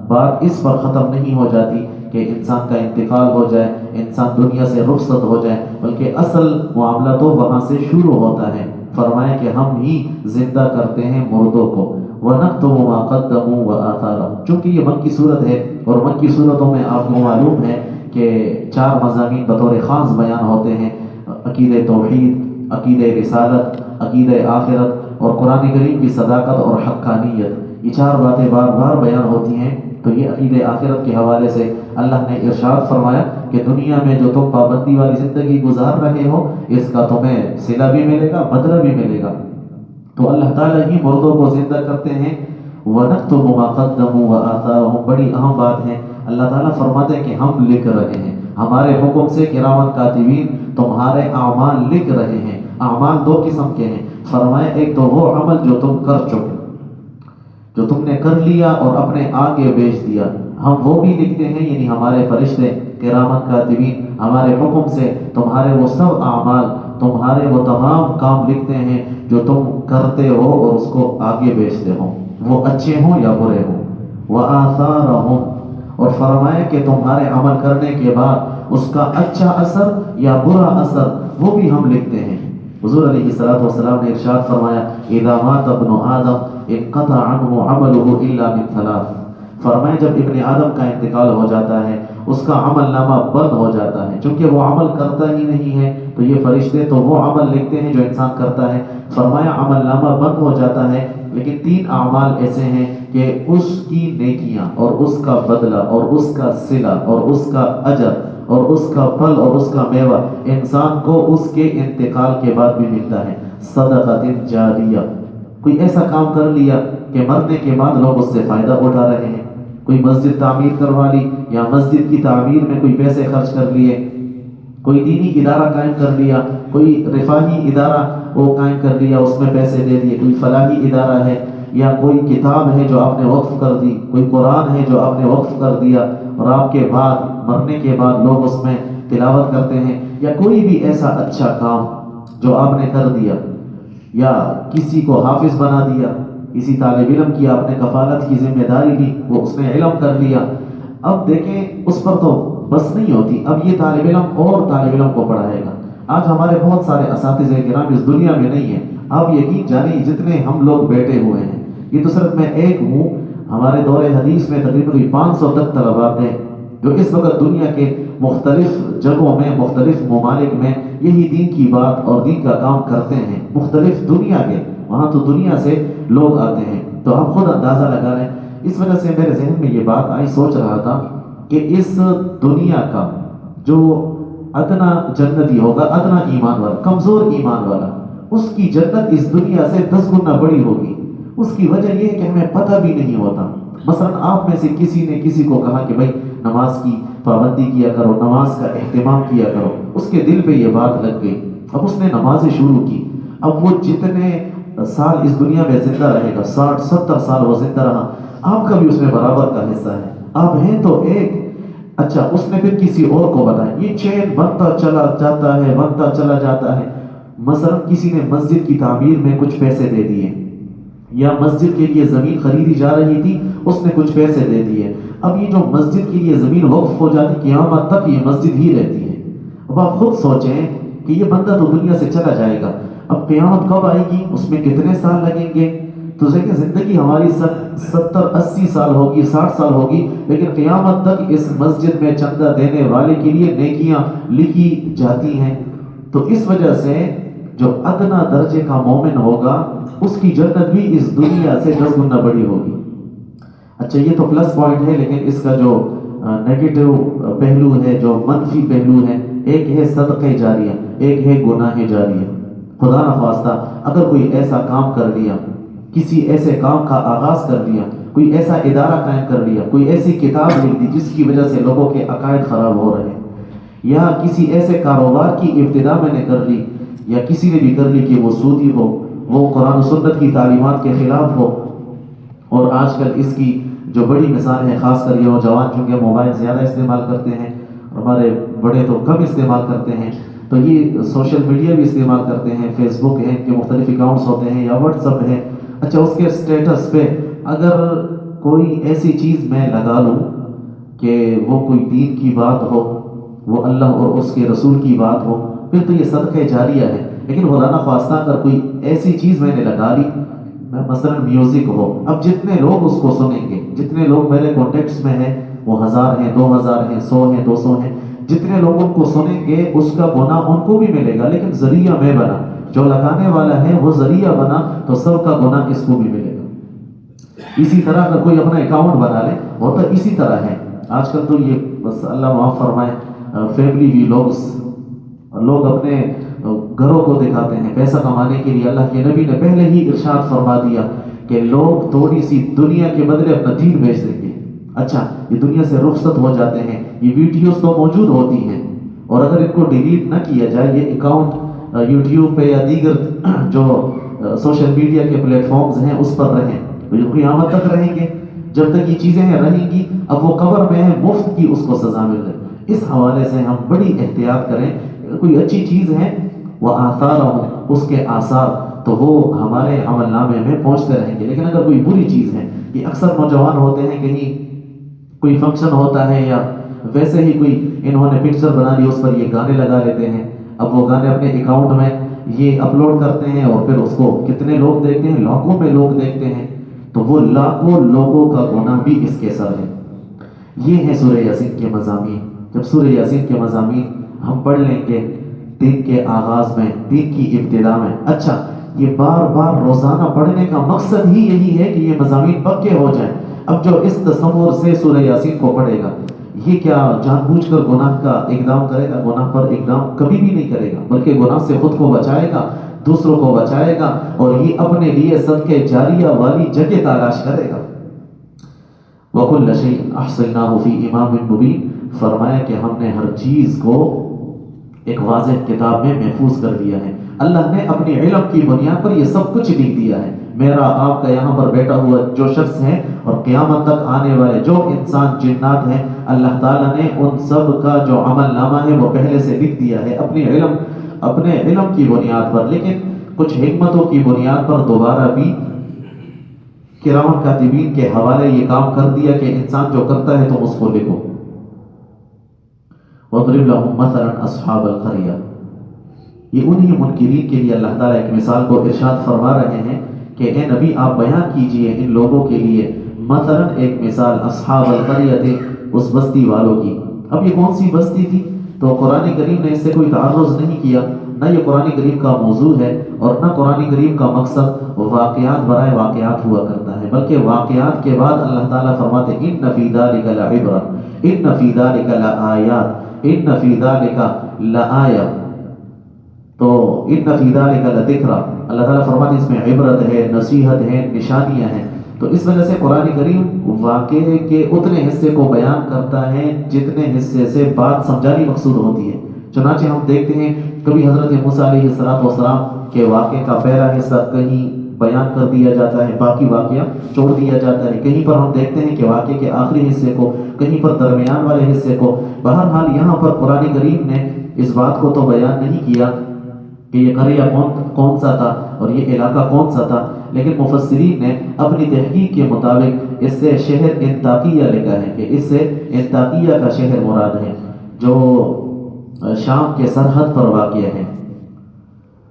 [SPEAKER 1] بات اس پر ختم نہیں ہو جاتی کہ انسان کا انتقال ہو جائے، انسان دنیا سے رخصت ہو جائے، بلکہ اصل معاملہ تو وہاں سے شروع ہوتا ہے۔ فرمایا کہ ہم ہی زندہ کرتے ہیں مردوں کو، وَنَكْتُبُ مَا قَدَّمُوا وَآثَارَهُمْ، چونکہ یہ مکی صورت ہے، اور مکی صورتوں میں آپ کو معلوم ہے کہ 4 مضامین بطور خاص بیان ہوتے ہیں، عقیدہ توحید، عقیدہ رسالت، عقیدہ آخرت، اور قرآن کریم کی صداقت اور حقانیت، یہ 4 باتیں بار بار بیان ہوتی ہیں۔ تو یہ عقیدہ آخرت کے حوالے سے اللہ نے ارشاد فرمایا کہ دنیا میں جو تم پابندی والی زندگی گزار رہے ہو، اس کا تمہیں صلہ بھی ملے گا، بدلہ بھی ملے گا۔ تو اللہ تعالیٰ ہی مردوں کو زندہ کرتے ہیں۔ وَنَكْتُبُ مَا قَدَّمُوا وَآثَارَهُمْ، بڑی اہم بات ہے، اللہ تعالیٰ فرماتے ہیں کہ ہم لکھ رہے ہیں ہمارے حکم سے، کرامن کاتبین تمہارے اعمال لکھ رہے ہیں۔ اعمال 2 قسم کے ہیں، فرمایا ایک تو وہ عمل جو تم کر چکے، جو تم نے کر لیا اور اپنے آگے بیچ دیا، ہم وہ بھی لکھتے ہیں، یعنی ہمارے فرشتے کرامن کاتبین ہمارے حکم سے تمہارے وہ سب اعمال، تمہارے وہ تمام کام لکھتے ہیں جو تم کرتے ہو اور اس کو آگے بیچتے ہو، وہ اچھے ہوں یا برے ہوں۔ وآثارہم، اور فرمایا کہ تمہارے عمل کرنے کے بعد اس کا اچھا اثر یا برا اثر وہ بھی ہم لکھتے ہیں۔ حضور علیہ السلام نے ارشاد فرمایا اذا مات ابن آدم انقطع عنہ عملہ الا من 3، فرمایا جب ابن آدم کا انتقال ہو جاتا ہے اس کا عمل نامہ بند ہو جاتا ہے، چونکہ وہ عمل کرتا ہی نہیں ہے، تو یہ فرشتے تو وہ عمل لکھتے ہیں جو انسان کرتا ہے۔ فرمایا عمل نامہ بند ہو جاتا ہے، لیکن 3 اعمال ایسے ہیں کہ اس کی نیکیاں اور اس کا بدلہ اور اس کا صلہ اور اس کا اجر اور اس کا پھل اور اس کا میوہ انسان کو اس کے انتقال کے بعد بھی ملتا ہے۔ صدقۃ جاریہ، کوئی ایسا کام کر لیا کہ مرنے کے بعد لوگ اس سے فائدہ اٹھا رہے ہیں، کوئی مسجد تعمیر کروا لی یا مسجد کی تعمیر میں کوئی پیسے خرچ کر لیے، کوئی دینی ادارہ قائم کر لیا، کوئی رفاہی ادارہ وہ قائم کر لیا، اس میں پیسے دے دیے، کوئی فلاحی ادارہ ہے، یا کوئی کتاب ہے جو آپ نے وقف کر دی، کوئی قرآن ہے جو آپ نے وقف کر دیا اور آپ کے بعد مرنے کے بعد لوگ اس میں تلاوت کرتے ہیں، یا کوئی بھی ایسا اچھا کام جو آپ نے کر دیا، یا کسی کو حافظ بنا دیا، کسی طالب علم کی آپ نے کفالت کی ذمہ داری لی، وہ اس نے علم کر لیا۔ اب دیکھیں اس پر تو بس نہیں ہوتی، اب یہ طالب علم اور طالب علم کو پڑھائے گا۔ آج ہمارے بہت سارے اساتذہ کرام اس دنیا میں نہیں ہیں، آپ یقین جانیں جتنے ہم لوگ بیٹھے ہوئے ہیں، یہ تو صرف میں ایک ہوں، ہمارے دور حدیث میں تقریباً 500 تک طلباء تھے جو اس وقت دنیا کے مختلف جگہوں میں، مختلف ممالک میں یہی دین کی بات اور دین کا کام کرتے ہیں، مختلف دنیا کے، وہاں تو دنیا سے لوگ آتے ہیں، تو آپ خود اندازہ لگا لیں۔ اس وجہ سے میرے ذہن میں یہ بات آئی، سوچ رہا تھا کہ کہ اس دنیا کا جو ادنا جنتی ہوگا، ادنا ایمان والا، کمزور ایمان والا، اس کی جنت اس دنیا سے 10 گنا بڑی ہوگی۔ اس کی وجہ یہ ہے کہ ہمیں پتہ بھی نہیں ہوتا۔ مثلا آپ میں سے کسی نے کسی کو کہا کہ بھائی نماز کی پابندی کیا کرو، نماز کا اہتمام کیا کرو، اس کے دل پہ یہ بات لگ گئی، اب اس نے نمازیں شروع کی، اب وہ جتنے سال اس دنیا میں زندہ رہے گا، 60-70 سال وہ زندہ رہا، آپ کا بھی اس میں برابر کا حصہ ہے، آپ ہیں تو ایک۔ اچھا، اس نے پھر کسی اور کو بتایا، یہ چین بنتا چلا جاتا ہے، بنتا چلا جاتا ہے۔ مثلا کسی نے مسجد کی تعمیر میں کچھ پیسے دے دیے، یا مسجد کے لیے زمین خریدی جا رہی تھی، اس نے کچھ پیسے دے دیے، اب یہ جو مسجد کے لیے زمین وقف ہو جاتی، قیامت تک یہ مسجد ہی رہتی ہے۔ اب آپ خود سوچیں کہ یہ بندہ تو دنیا سے چلا جائے گا، اب قیامت کب آئے گی، اس میں کتنے سال لگیں گے؟ تو دیکھیں زندگی ہماری 70-80 سال ہوگی، 60 سال ہوگی، لیکن قیامت تک اس مسجد میں چندہ دینے والے کے لیے نیکیاں لکھی جاتی ہیں۔ تو اس وجہ سے جو ادنا درجے کا مومن ہوگا، اس کی جنت بھی اس دنیا سے 10 گنا بڑی ہوگی۔ اچھا، یہ تو پلس پوائنٹ ہے، لیکن اس کا جو نیگیٹو پہلو ہے، جو منفی پہلو ہے، ایک ہے صدقہ جاریہ، ایک ہے گناہ جاریہ۔ خدا نخواستہ اگر کوئی ایسا کام کر لیا، کسی ایسے کام کا آغاز کر لیا، کوئی ایسا ادارہ قائم کر لیا، کوئی ایسی کتاب لکھ دی جس کی وجہ سے لوگوں کے عقائد خراب ہو رہے ہیں، یا کسی ایسے کاروبار کی ابتدا میں نے کر لی، یا کسی نے بھی کر لی کہ وہ سودی ہو، وہ قرآن و سنت کی تعلیمات کے خلاف ہو، اور آج کل اس کی جو بڑی مثال ہے، خاص کر یہ نوجوان چونکہ موبائل زیادہ استعمال کرتے ہیں، ہمارے بڑے تو کم استعمال کرتے ہیں، تو یہ سوشل میڈیا بھی استعمال کرتے ہیں، فیس بک ہے کہ مختلف اکاؤنٹس ہوتے ہیں، یا واٹس ایپ ہے۔ اچھا، اس کے اسٹیٹس پہ اگر کوئی ایسی چیز میں لگا لوں کہ وہ کوئی دین کی بات ہو، وہ اللہ اور اس کے رسول کی بات ہو، پھر تو یہ صدقہ جاریہ ہے۔ لیکن خدا نخواستہ اگر کوئی ایسی چیز میں نے لگا لی، مثلا میوزک ہو، اب جتنے لوگ اس کو سنیں گے، جتنے لوگ میرے کانٹیکٹس میں ہیں، وہ 1000 ہیں، 2000 ہیں، 100 ہیں، 200 ہیں، جتنے لوگ ان کو سنیں گے اس کا گناہ ان کو بھی ملے گا، لیکن ذریعہ میں بنا، جو لگانے والا ہے وہ ذریعہ بنا، تو سب کا گناہ اس کو بھی ملے گا۔ اسی طرح اگر کوئی اپنا اکاؤنٹ بنا لے، وہ تو اسی طرح ہے۔ آج کل تو یہ بس اللہ معاف فرمائے، فیملی ویلاگس، لوگ اپنے گھروں کو دکھاتے ہیں پیسہ کمانے کے لیے۔ اللہ کے نبی نے پہلے ہی ارشاد فرما دیا کہ لوگ تھوڑی سی دنیا کے بدلے اپنا دین بیچ دیں گے۔ اچھا، یہ دنیا سے رخصت ہو جاتے ہیں، یہ ویڈیوز تو موجود ہوتی ہیں، اور اگر ان کو ڈیلیٹ نہ کیا جائے، یہ اکاؤنٹ یوٹیوب پہ یا دیگر جو سوشل میڈیا کے پلیٹ فارمز ہیں اس پر رہیں، تو یہ قیامت تک رہیں گے۔ جب تک یہ چیزیں رہیں گی، اب وہ قبر میں ہے، مفت کی اس کو سزا مل رہی۔ اس حوالے سے ہم بڑی احتیاط کریں، کوئی اچھی چیز ہے وہ آثار ہوں، اس کے آثار تو وہ ہمارے عمل نامے میں پہنچتے رہیں گے۔ لیکن اگر کوئی بری چیز ہے، یہ اکثر نوجوان ہوتے ہیں، کہیں کوئی فنکشن ہوتا ہے یا ویسے ہی کوئی انہوں نے پکچر بنا لی، اس پر یہ گانے لگا لیتے ہیں، اب وہ گانے اپنے اکاؤنٹ میں یہ اپلوڈ کرتے ہیں، اور پھر اس کو کتنے لوگ دیکھتے ہیں، لاکھوں میں لوگ دیکھتے ہیں، تو وہ لاکھوں لوگوں کا گناہ بھی اس کے سر ہے۔ یہ ہے سورہ یاسین کے مضامین۔ جب سورہ یاسین کے مضامین ہم پڑھ لیں گے دین کے آغاز میں، دین کی ابتدا میں، اچھا یہ بار بار روزانہ پڑھنے کا مقصد ہی یہی ہے کہ یہ مضامین پکے ہو جائیں۔ اب جو اس تصور سے سورہ یاسین کو پڑھے گا، یہ کیا جان بوجھ کر گناہ کا اقدام کرے گا؟ گناہ پر اقدام کبھی بھی نہیں کرے گا، بلکہ گناہ سے خود کو بچائے گا، دوسروں کو بچائے گا، اور یہ اپنے لیے صدقہ جاریہ والی جگہ تلاش کرے گا۔ وَكُلَّ شَيْءٍ أَحْصَيْنَاهُ فِي إِمَامٍ مُبِينٍ، فرمایا کہ ہم نے ہر چیز کو ایک واضح کتاب میں محفوظ کر دیا ہے۔ اللہ نے اپنی علم کی بنیاد پر یہ سب کچھ لکھ دیا ہے۔ میرا آپ کا یہاں پر بیٹھا ہوا جو شخص ہے، اور قیامت تک آنے والے جو انسان جنات ہیں، اللہ تعالیٰ نے ان سب کا جو عمل نامہ ہے وہ پہلے سے لکھ دیا ہے اپنے علم کی بنیاد پر، لیکن کچھ حکمتوں کی بنیاد پر دوبارہ بھی کرام کاتبین کے حوالے یہ کام کر دیا کہ انسان جو کرتا ہے تم اس کو لکھو۔ وَاضْرِبْ لَهُم مَثَلًا أَصْحَابَ الْقَرْيَةِ، یہ انہی منکرین کے لیے اللہ تعالیٰ ایک مثال کو ارشاد فرما رہے ہیں کہ اے نبی آپ بیان کیجئے ان لوگوں کے لیے مثلا ایک مثال، اصحاب القریہ، اس بستی والوں کی۔ اب یہ کون سی بستی تھی؟ تو قرآن کریم نے اس سے کوئی تعرض نہیں کیا، نہ یہ قرآن کریم کا موضوع ہے، اور نہ قرآن کریم کا مقصد واقعات برائے واقعات ہوا کرتا ہے، بلکہ واقعات کے بعد اللہ تعالیٰ فرماتے ان فی ذلک لعبرۃ، ان فی ذالک لآیات، ان فی ذالک لآیہ، تو ان فی ذالک لذکر، اللہ تعالیٰ فرماتے ہیں اس میں عبرت ہے، نصیحت ہے، نشانیاں ہیں۔ تو اس وجہ سے قرآن کریم واقعے کے اتنے حصے کو بیان کرتا ہے جتنے حصے سے بات سمجھانی مقصود ہوتی ہے۔ چنانچہ ہم دیکھتے ہیں کبھی حضرت موسیٰ علیہ السلام کے واقعے کا پہلا حصہ کہیں بیان کر دیا جاتا ہے، باقی واقعہ چھوڑ دیا جاتا ہے۔ کہیں پر ہم دیکھتے ہیں کہ واقعے کے آخری حصے کو، کہیں پر درمیان والے حصے کو۔ بہرحال یہاں پر قرآن کریم نے اس بات کو تو بیان نہیں کیا کہ یہ قریہ کون سا تھا اور یہ علاقہ کون سا تھا، لیکن مفسرین نے اپنی تحقیق کے مطابق اس سے شہر انطاکیہ لکھا ہے کہ اس سے انطاکیہ کا شہر مراد ہے جو شام کے سرحد پر واقع ہے۔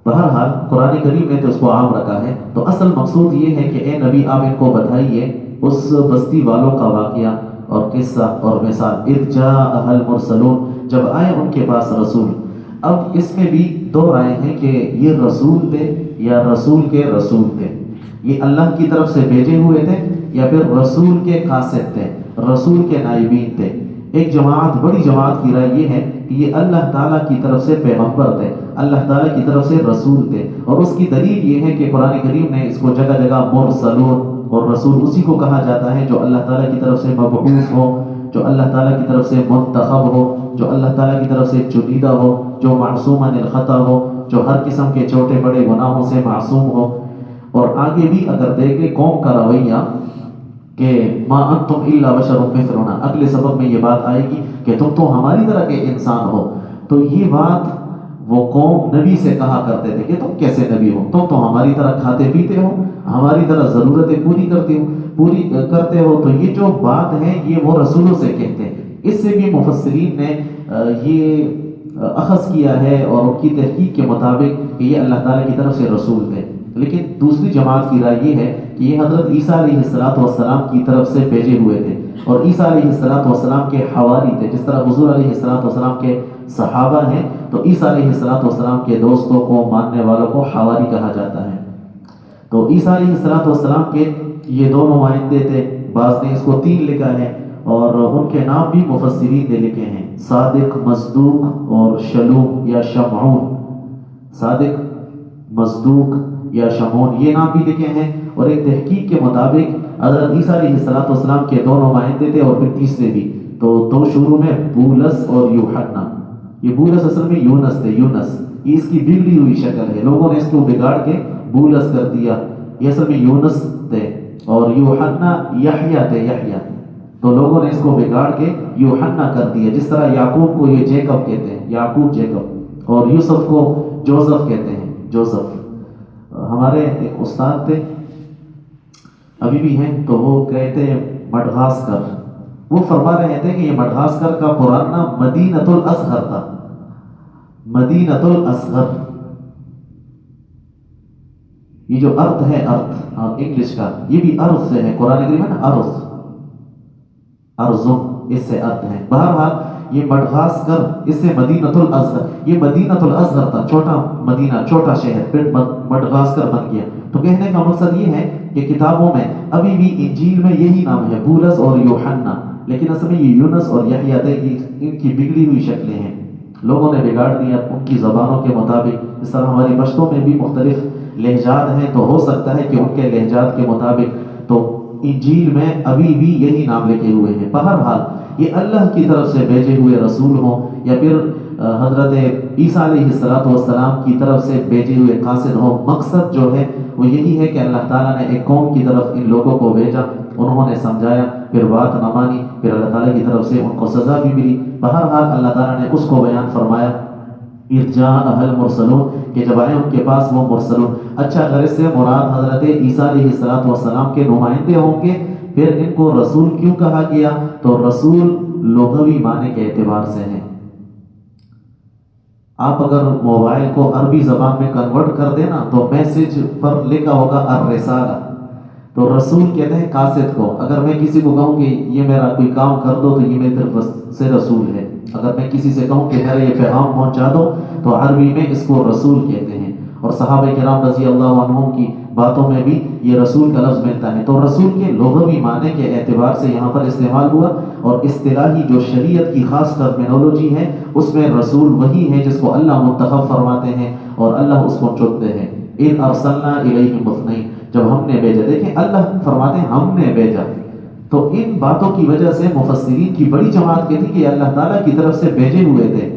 [SPEAKER 1] بہرحال قرآن کریم نے تو اس کو عام رکھا ہے، تو اصل مقصود یہ ہے کہ اے نبی آپ ان کو بتائیے اس بستی والوں کا واقعہ اور قصہ اور مثال۔ اذ جاء المرسلون، جب آئے ان کے پاس رسول۔ اب اس میں بھی دو رائے ہیں کہ یہ رسول تھے یا رسول کے رسول تھے، یہ اللہ کی طرف سے بھیجے ہوئے تھے یا پھر رسول کے قاصد تھے، رسول کے نائبین تھے۔ ایک جماعت، بڑی جماعت کی رائے یہ ہے کہ یہ اللہ تعالیٰ کی طرف سے پیغمبر تھے، اللہ تعالیٰ کی طرف سے رسول تھے، اور اس کی دلیل یہ ہے کہ قرآن کریم نے اس کو جگہ جگہ مرسلون، اور رسول اسی کو کہا جاتا ہے جو اللہ تعالیٰ کی طرف سے مبعوث ہو، جو اللہ تعالیٰ کی طرف سے منتخب ہو، جو اللہ تعالیٰ کی طرف سے چنیدہ ہو، جو معصوم عن الخطا ہو، جو ہر قسم کے چھوٹے بڑے گناہوں سے معصوم ہو۔ اور آگے بھی اگر دیکھیں قوم کا رویہ کہ ما انتم الا بشر مثلنا، اگلے سبق میں یہ بات آئے گی کہ تم تو ہماری طرح کے انسان ہو، تو یہ بات وہ قوم نبی سے کہا کرتے تھے کہ تم کیسے نبی ہو، تم تو ہماری طرح کھاتے پیتے ہو، ہماری طرح ضرورتیں پوری کرتے ہو۔ تو یہ جو بات ہے یہ وہ رسولوں سے کہتے ہیں۔ اس سے بھی مفسرین نے یہ اخذ کیا ہے اور ان کی تحقیق کے مطابق کہ یہ اللہ تعالیٰ کی طرف سے رسول تھے۔ لیکن دوسری جماعت کی رائے یہ ہے کہ یہ حضرت عیسیٰ علیہ السلام کی طرف سے بھیجے ہوئے تھے، اور عیسیٰ علیہ السلام کے حواری تھے، جس طرح حضور علیہ السلام کے صحابہ ہیں تو عیسیٰ علیہ السلام کے دوستوں کو، ماننے والوں کو حواری کہا جاتا ہے۔ تو عیسیٰ علیہ السلام کے یہ دو نمائندے تھے، بعض نے اس کو 3 لکھا ہے، اور ان کے نام بھی مفسرین نے لکھے ہیں، صادق، مصدوق اور شلوم یا شمعون۔ صادق، مصدوق یا شمعون یہ نام بھی لکھے ہیں، اور ایک تحقیق کے مطابق حضرت عیسیٰ علیہ السلام کے 2 نمائندے تھے اور پھر تیسرے بھی، تو 2 شروع میں بولس اور یوحنا۔ یہ بولس اصل میں یونس تھے، یونس یہ اس کی بگڑی ہوئی شکل ہے، لوگوں نے اس کو بگاڑ کے بولس کر دیا، یہ اصل میں یونس تھے، اور یوحنا یحییٰ تھے، یحییٰ، تو لوگوں نے اس کو بگاڑ کے یوحنا کر دیا، جس طرح یعقوب کو یہ جیکب کہتے ہیں، یعقوب جیکب، اور یوسف کو جوزف کہتے ہیں، جوزف۔ ہمارے ایک استاد تھے، ابھی بھی ہیں، تو وہ کہتے ہیں مڈغاسکر، وہ فرما رہے تھے کہ یہ مڈغاسکر کا پرانا نام مدینۃ الاصغر تھا، مدینۃ الاصغر۔ یہ جو ارتھ ہے، ارتھ انگلش کا، یہ بھی ارض سے ہے، قرآن کریم ہے نا، ارض، ارزم، اس سے ارتھ ہے۔ بہرحال یہ مڈغاسکر، اس سے مدینۃ الاصغر، یہ مدینۃ الاصغر تھا، چھوٹا مدینہ، چھوٹا شہر، پھر مڈغاسکر بن گیا۔ تو کہنے کا مقصد یہ ہے کہ کتابوں میں ابھی بھی انجیل میں یہی نام ہے، بولس اور یوحنا، لیکن اصل میں یہ یونس اور یحییٰ تھے، ان کی بگڑی ہوئی شکلیں ہیں، لوگوں نے بگاڑ دیا ان کی زبانوں کے مطابق۔ اس طرح ہماری پشتوں میں بھی مختلف لہجات ہیں، تو ہو سکتا ہے کہ ان کے لہجات کے مطابق تو انجیل میں ابھی بھی یہی نام لکھے ہوئے ہیں۔ بہرحال یہ اللہ کی طرف سے بھیجے ہوئے رسول ہوں یا پھر حضرت عیسیٰ علیہ السلام کی طرف سے بھیجے ہوئے قاصد ہوں، مقصد جو ہے وہ یہی ہے کہ اللہ تعالیٰ نے ایک قوم کی طرف ان لوگوں کو بھیجا، انہوں نے سمجھایا، پھر بات نہ مانی، پھر اللہ تعالیٰ کی طرف سے ان کو سزا بھی ملی۔ بہرحال اللہ تعالیٰ نے اس کو بیان فرمایا، اذ جاء المرسلون، کہ جب آئے ان کے پاس وہ مرسلون۔ اچھا، اگر اس سے مراد حضرت عیسیٰ علیہ السلام کے نمائندے ہوں گے، پھر ان کو رسول کیوں کہا گیا؟ تو رسول لغوی معنی کے اعتبار سے ہے۔ آپ اگر موبائل کو عربی زبان میں کنورٹ کر دینا تو میسج پر لکھا ہوگا الرسالہ، تو رسول کہتے ہیں قاصد کو۔ اگر میں کسی کو کہوں کہ یہ میرا کوئی کام کر دو تو یہ میری طرف سے رسول ہے۔ اگر میں کسی سے کہوں کہ میرا یہ پیغام پہنچا دو تو عربی میں اس کو رسول کہتے ہیں۔ اور صحابہ کرام رضی اللہ عنہم کی باتوں میں بھی یہ رسول کا لفظ ملتا ہے. تو رسول کے لغوی معنی کے اعتبار سے یہاں پر استعمال ہوا، اور اصطلاحی جو شریعت کی خاص ٹرمینالوجی ہے اس میں رسول وہی ہے جس کو اللہ منتخب فرماتے ہیں اور اللہ اس کو چنتے ہیں. اِذْ أَرْسَلْنَا إِلَيْهِمْ اثْنَيْنِ، جب ہم نے بھیجا. دیکھیں اللہ فرماتے ہیں ہم نے بھیجا، تو ان باتوں کی وجہ سے مفسرین کی بڑی جماعت کہتی کہ اللہ تعالیٰ کی طرف سے بھیجے ہوئے تھے.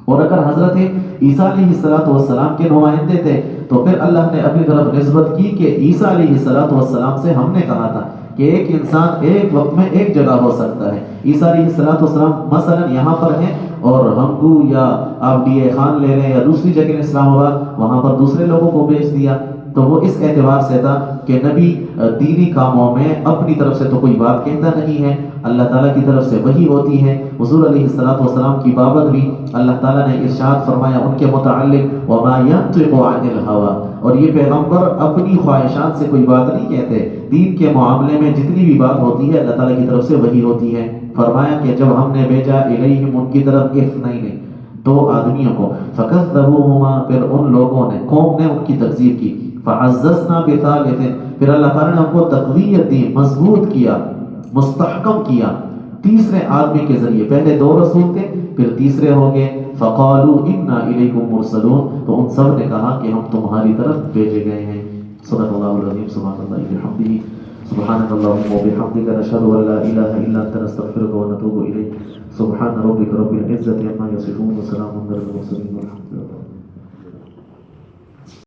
[SPEAKER 1] اور اگر حضرت عیسیٰ علیہ السلام کے نمائندے تھے تو پھر اللہ نے اپنی طرف نسبت کی کہ عیسیٰ علیہ السلام سے ہم نے کہا تھا کہ ایک انسان ایک وقت میں ایک جگہ ہو سکتا ہے. عیسیٰ علیہ السلام مثلا یہاں پر ہیں اور ہمگو یا آپ ڈی اے خان لے لیں یا دوسری جگہ اسلام آباد، وہاں پر دوسرے لوگوں کو بھیج دیا. تو وہ اس اعتبار سے تھا کہ نبی دینی کاموں میں اپنی طرف سے تو کوئی بات کہتا نہیں ہے، اللہ تعالیٰ کی طرف سے وحی ہوتی ہے. حضور علیہ السلام کی بابت بھی اللہ تعالیٰ نے ارشاد فرمایا ان کے متعلق وما ينطق عن الهوى، اور یہ پیغمبر اپنی خواہشات سے کوئی بات نہیں کہتے. دین کے معاملے میں جتنی بھی بات ہوتی ہے اللہ تعالیٰ کی طرف سے وحی ہوتی ہے. فرمایا کہ جب ہم نے بھیجا الیہم ان کی طرف اثنین دو آدمیوں کو، فکذبوہما پھر ان لوگوں نے قوم نے ان کی تکذیب کی، فعززنا بثالث پھر اللہ تعالیٰ نے ان کو تقویت دی، مضبوط کیا، مستحکم کیا تیسرے آدمی کے ذریعے. پہلے دو رسول تھے پھر تیسرے ہو گئے. فقالوا انا الیکم مرسلون، تو ان سب نے کہا کہ ہم تمہاری طرف بھیجے گئے ہیں. صدق اللہ العظیم. سبحان اللہ بحمدہ، سبحانک اللہم وبحمدک، نشہد ان لا الہ الا انت، نستغفرک ونتوب الیک. سبحان ربک رب العزة عما یصفون، وسلام علی المرسلین، والحمد للہ.